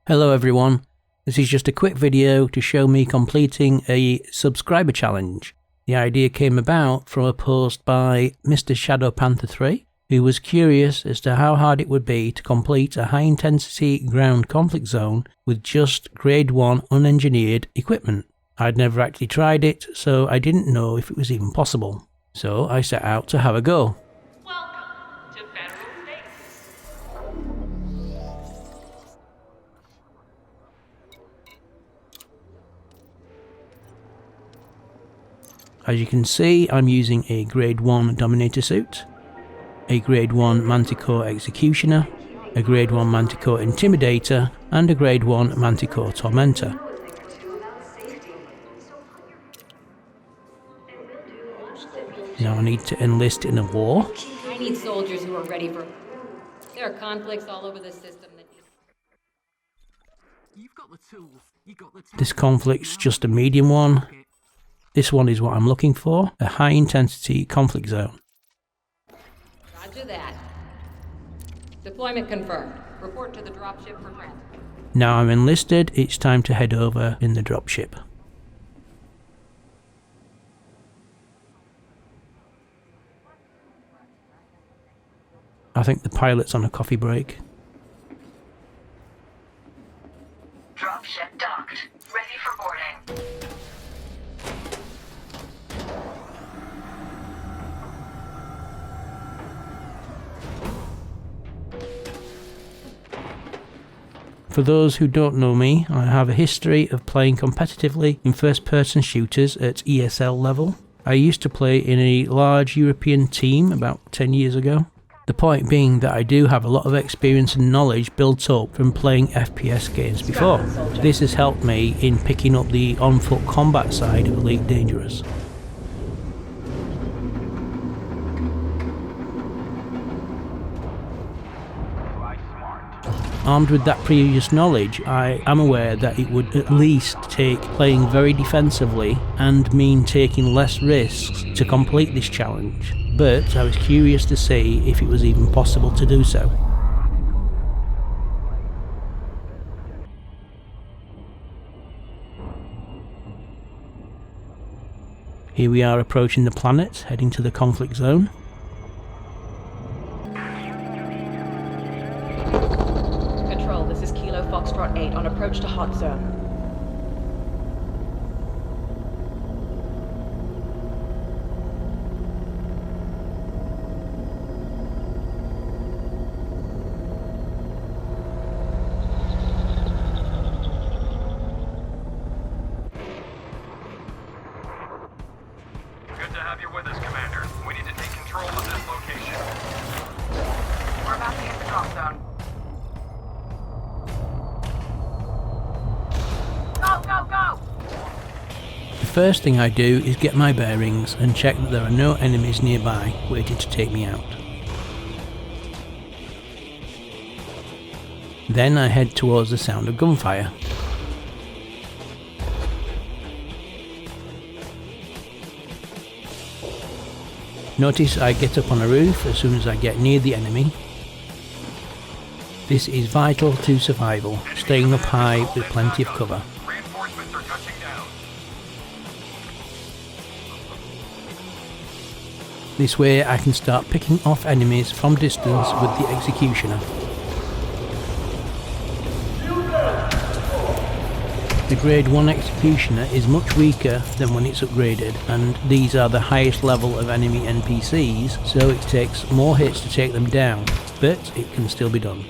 Hello everyone, this is just a quick video to show me completing a subscriber challenge. The idea came about from a post by Mr. Shadow Panther 3, who was curious as to how hard it would be to complete a high intensity ground conflict zone with just grade 1 unengineered equipment. I'd never actually tried it, so I didn't know if it was even possible. So I set out to have a go. As you can see, I'm using a grade 1 Dominator suit, a grade 1 Manticore Executioner, a grade 1 Manticore Intimidator, and a grade 1 Manticore Tormentor. Now I need to enlist in a war. I need soldiers who are ready for... There are conflicts all over the system that... This conflict's just a medium one. This one is what I'm looking for, a high intensity conflict zone. Roger that. Deployment confirmed. Report to the dropship for transport. Now I'm enlisted, it's time to head over in the dropship. I think the pilot's on a coffee break. Dropship docked. Ready for boarding. For those who don't know me, I have a history of playing competitively in first-person shooters at ESL level. I used to play in a large European team about 10 years ago. The point being that I do have a lot of experience and knowledge built up from playing FPS games before. This has helped me in picking up the on-foot combat side of Elite Dangerous. Armed with that previous knowledge, I am aware that it would at least take playing very defensively and mean taking less risks to complete this challenge, but I was curious to see if it was even possible to do so. Here we are approaching the planet, heading to the conflict zone. This is Kilo Foxtrot 8 on approach to hot zone. Good to have you with us, Commander. We need to take control of this location. We're about to hit the drop zone. Go! The first thing I do is get my bearings and check that there are no enemies nearby waiting to take me out. Then I head towards the sound of gunfire. Notice I get up on a roof as soon as I get near the enemy. This is vital to survival, staying up high with plenty of cover. Reinforcements are touching down. This way I can start picking off enemies from distance with the Executioner. The grade 1 Executioner is much weaker than when it's upgraded, and these are the highest level of enemy NPCs, so it takes more hits to take them down, but it can still be done.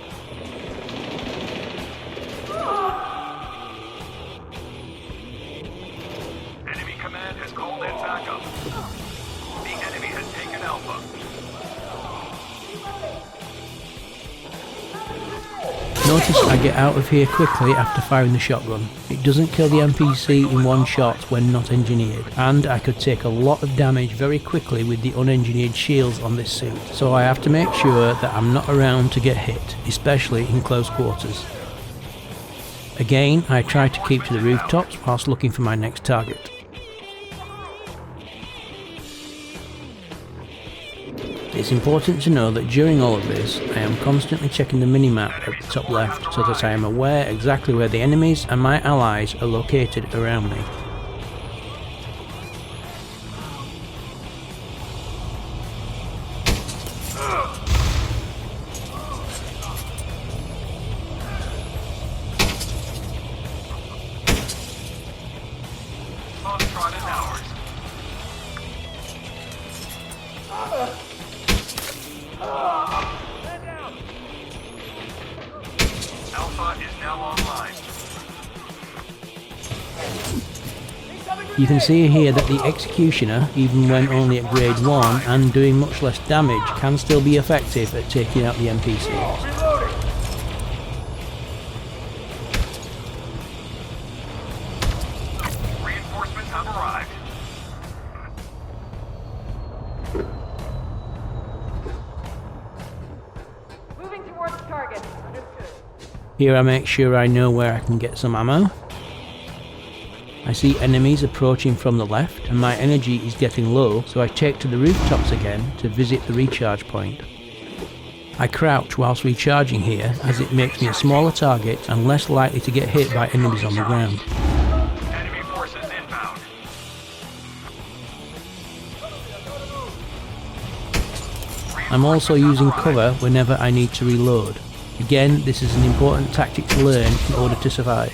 Enemy command has called in backup. The enemy has taken Alpha. Notice I get out of here quickly after firing the shotgun. It doesn't kill the NPC in one shot when not engineered, and I could take a lot of damage very quickly with the unengineered shields on this suit, so I have to make sure that I'm not around to get hit, especially in close quarters. Again, I try to keep to the rooftops whilst looking for my next target. It's important to know that during all of this, I am constantly checking the minimap at the top left so that I am aware exactly where the enemies and my allies are located around me. Foxtrot is ours. Alpha is now online. You can see here that the Executioner, even when only at grade 1 and doing much less damage, can still be effective at taking out the NPCs. Reinforcements have arrived. Moving towards target. Understood. Here I make sure I know where I can get some ammo. I see enemies approaching from the left and my energy is getting low, so I take to the rooftops again to visit the recharge point. I crouch whilst recharging here as it makes me a smaller target and less likely to get hit by enemies on the ground. Enemy forces inbound. I'm also using cover whenever I need to reload. Again, this is an important tactic to learn in order to survive.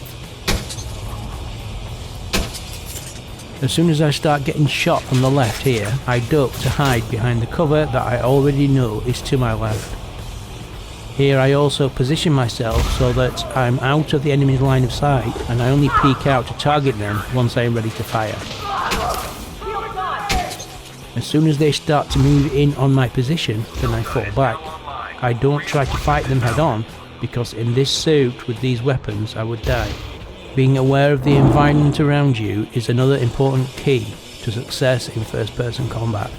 As soon as I start getting shot from the left here, I duck to hide behind the cover that I already know is to my left. Here I also position myself so that I'm out of the enemy's line of sight and I only peek out to target them once I am ready to fire. As soon as they start to move in on my position, then I fall back. I don't try to fight them head on, because in this suit with these weapons I would die. Being aware of the environment around you is another important key to success in first-person combat.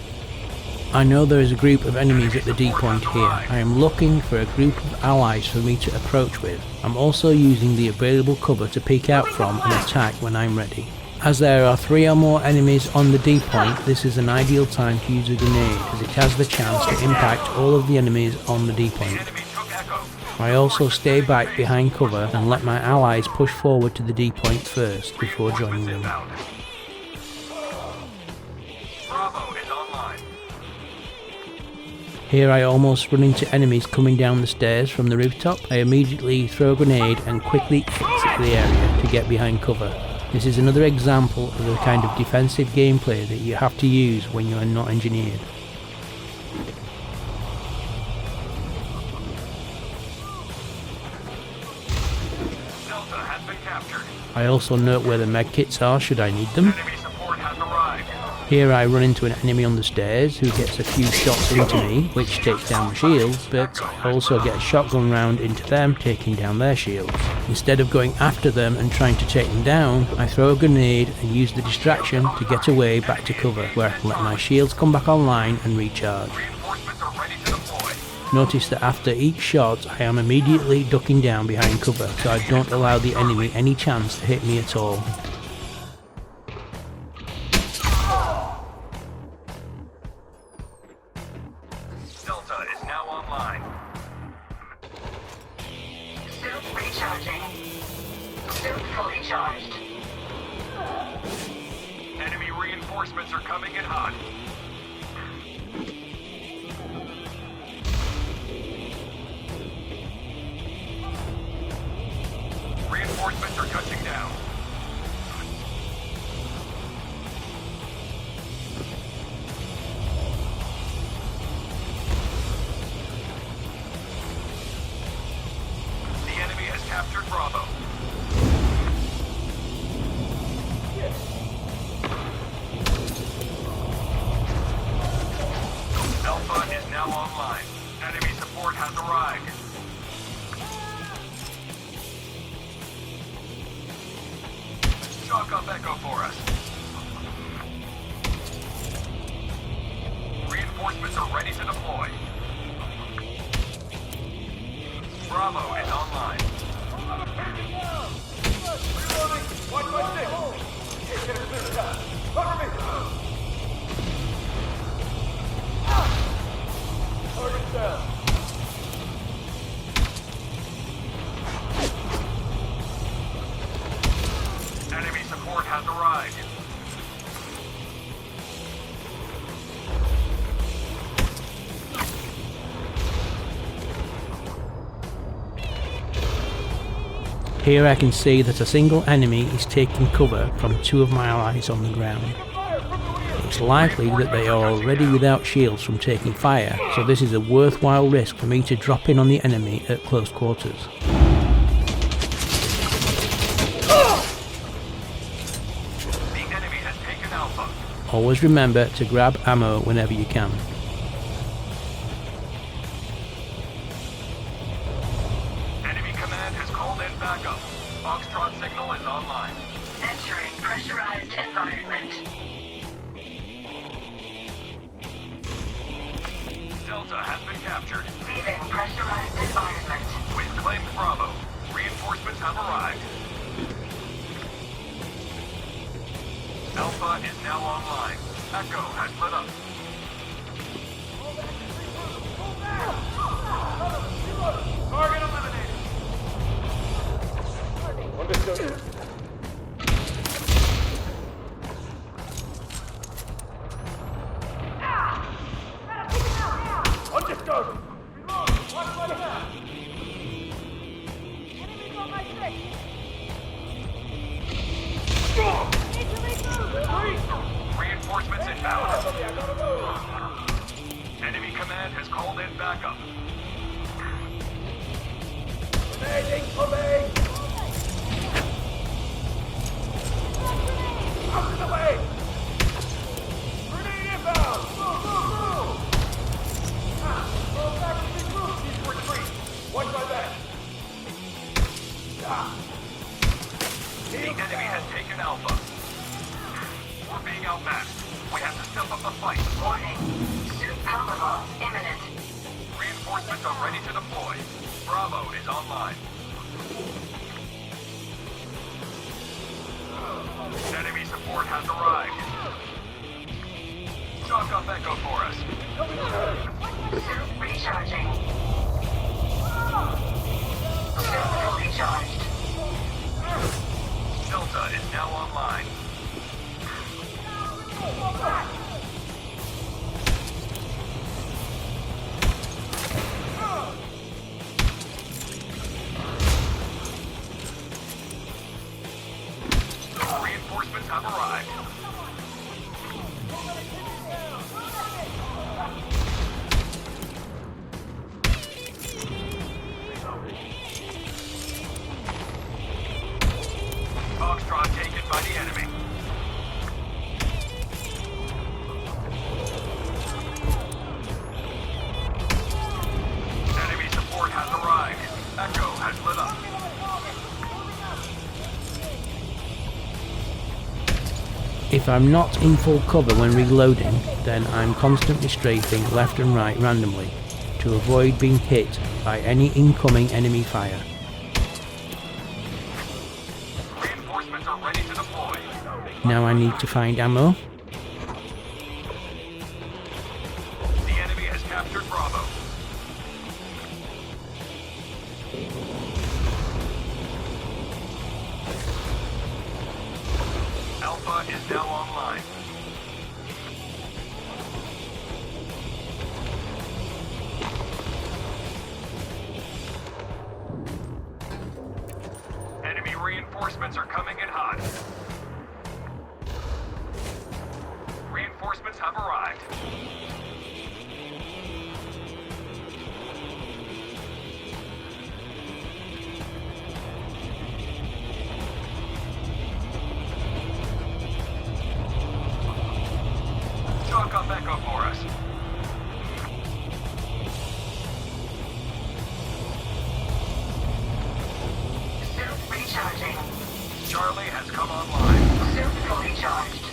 I know there is a group of enemies at the D point here. I am looking for a group of allies for me to approach with. I'm also using the available cover to peek out from and attack when I'm ready. As there are 3 or more enemies on the D point, this is an ideal time to use a grenade as it has the chance to impact all of the enemies on the D point. Enemy took Echo. I also stay back behind cover and let my allies push forward to the D point first before joining them. Inbound. Bravo is online. Here I almost run into enemies coming down the stairs from the rooftop. I immediately throw a grenade and quickly exit the area to get behind cover. This is another example of the kind of defensive gameplay that you have to use when you are not engineered. Delta has been captured. I also note where the medkits are should I need them. Enemy support has arrived. Here I run into an enemy on the stairs who gets a few shots into me, which takes down the shields, but I also get a shotgun round into them, taking down their shields. Instead of going after them and trying to take them down, I throw a grenade and use the distraction to get away back to cover, where I can let my shields come back online and recharge. Reinforcements are ready to deploy. Notice that after each shot I am immediately ducking down behind cover, so I don't allow the enemy any chance to hit me at all. Delta is now online. Suit recharging. Suit fully charged. Enemy reinforcements are coming in hot. Reinforcements are touching down. The enemy has captured Bravo. Alpha is now online. Enemy support has arrived. Chalk up Echo for us. Reinforcements are ready to deploy. Bravo is online. here I can see that a single enemy is taking cover from two of my allies on the ground. It's likely that they are already without shields from taking fire, so this is a worthwhile risk for me to drop in on the enemy at close quarters. The enemy has taken Alpha. Always remember to grab ammo whenever you can. Enemy command has called in backup. Foxtrot signal is online. Entering pressurized environment. Delta has been captured. Leaving pressurized environment. We've claimed Bravo. Reinforcements have arrived. Alpha is now online. Echo has lit up. Target eliminated. Understood. Understood. Reinforcements inbound. Enemy command has called in backup. Grenading for me! Out of the way! Grenade inbound! Move! Go back to the group! Need to retreat! Watch my back! The enemy has taken Alpha. We're being outmatched. We have to step up the fight. Warning. Suit power loss imminent. Reinforcements are ready to deploy. Bravo is online. Enemy support has arrived. Shock up Echo for us. Suit recharging. Suit fully charged. Delta is now online. Reinforcements have arrived. Foxtrot taken by the enemy. Enemy support has arrived. Echo has lit up. If I'm not in full cover when reloading, then I'm constantly strafing left and right randomly to avoid being hit by any incoming enemy fire. Reinforcements are ready to deploy. Now I need to find ammo. The enemy has captured Bravo. Alpha is now online. Enemy reinforcements are coming in hot. Reinforcements have arrived. Shock up Echo for us. Suit recharging. Charlie has come online. Suit fully charged.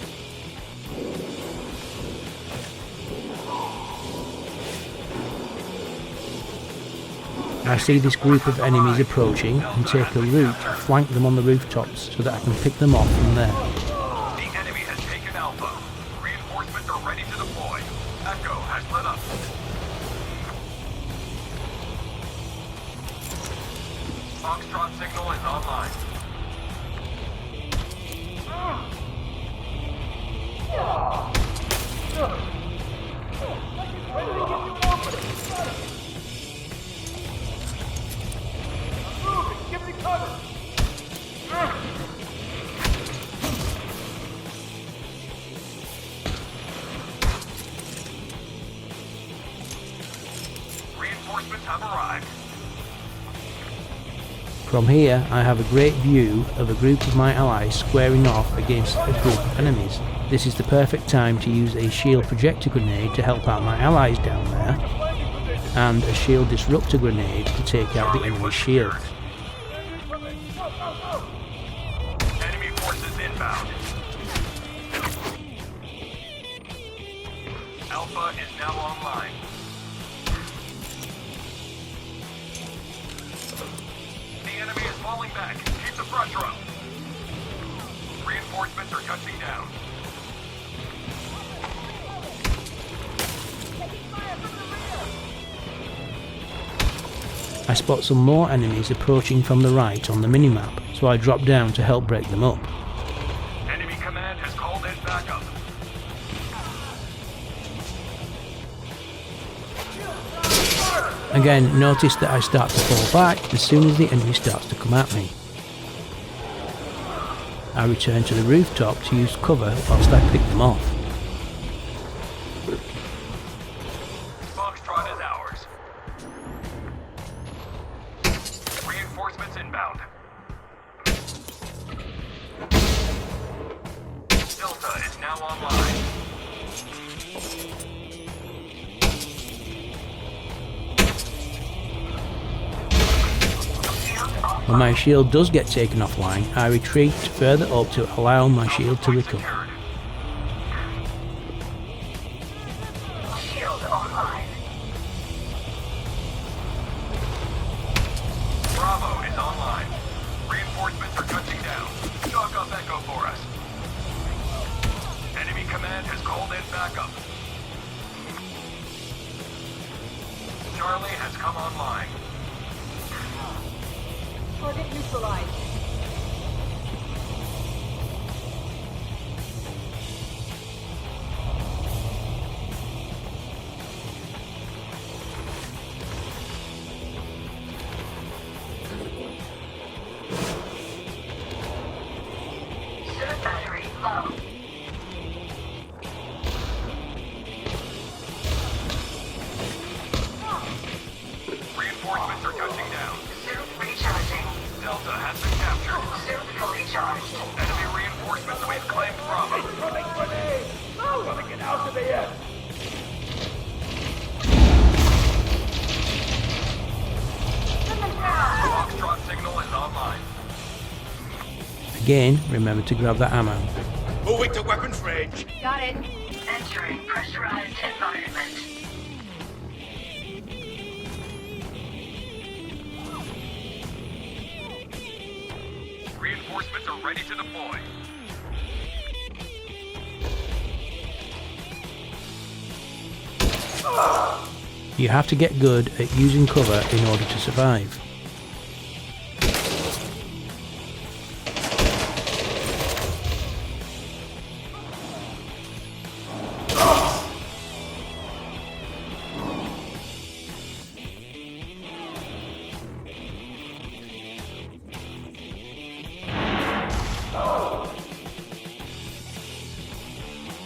I see this group of enemies approaching and take a route to flank them on the rooftops so that I can pick them off from there. The enemy has taken Alpha. Reinforcements are ready to deploy. Echo has lit up. Foxtrot signal is online. Reinforcements have arrived. From here I have a great view of a group of my allies squaring off against a group of enemies. This is the perfect time to use a shield projector grenade to help out my allies down there, and a shield disruptor grenade to take out the enemy shield. Enemy forces inbound. Alpha is now online. The enemy is falling back. Keep the pressure up. Reinforcements are touching down. I spot some more enemies approaching from the right on the minimap, so I drop down to help break them up. Enemy command has called in backup. Again, notice that I start to fall back as soon as the enemy starts to come at me. I return to the rooftop to use cover whilst I pick them off. Foxtrot is ours. Reinforcements inbound. Delta is now online. When my shield does get taken offline, I retreat further up to allow my shield to recover. Secured. Shield online. Bravo is online. Reinforcements are touching down. Chalk up Echo for us. Enemy command has called in backup. Charlie has come online. Target neutralized. Suit battery low. Reinforcements are touching down. Suit recharging. Delta has been captured. Suit fully charged. Enemy reinforcements, we've claimed Bravo. Foxtrot signal is online. Again, remember to grab that ammo. Moving to weapons range. Got it. Entering pressurized environment. Reinforcements are ready to deploy. You have to get good at using cover in order to survive.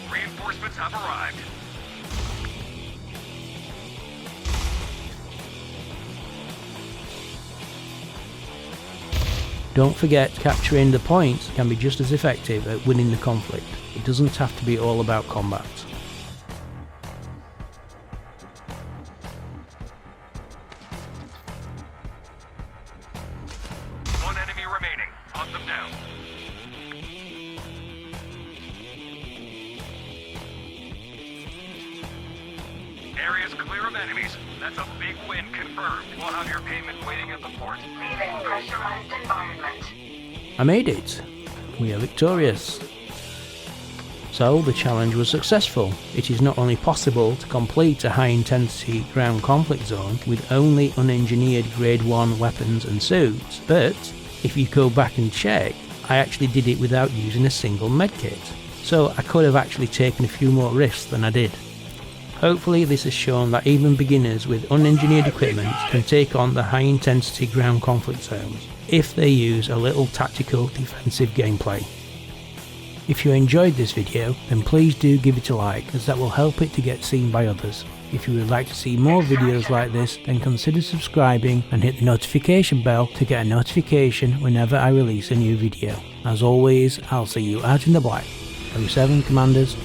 Reinforcements have arrived. Don't forget, capturing the points can be just as effective at winning the conflict. It doesn't have to be all about combat. One enemy remaining. Hunt them down. Area's clear of enemies. That's a big win confirmed. We'll have your payment waiting at the port. Leaving pressurized environment. I made it! We are victorious! So the challenge was successful. It is not only possible to complete a high-intensity ground conflict zone with only unengineered grade 1 weapons and suits, but if you go back and check, I actually did it without using a single medkit. So I could have actually taken a few more risks than I did. Hopefully this has shown that even beginners with unengineered equipment can take on the high-intensity ground conflict zones if they use a little tactical defensive gameplay. If you enjoyed this video, then please do give it a like, as that will help it to get seen by others. If you would like to see more videos like this, then consider subscribing and hit the notification bell to get a notification whenever I release a new video. As always, I'll see you out in the black. 07 Commanders.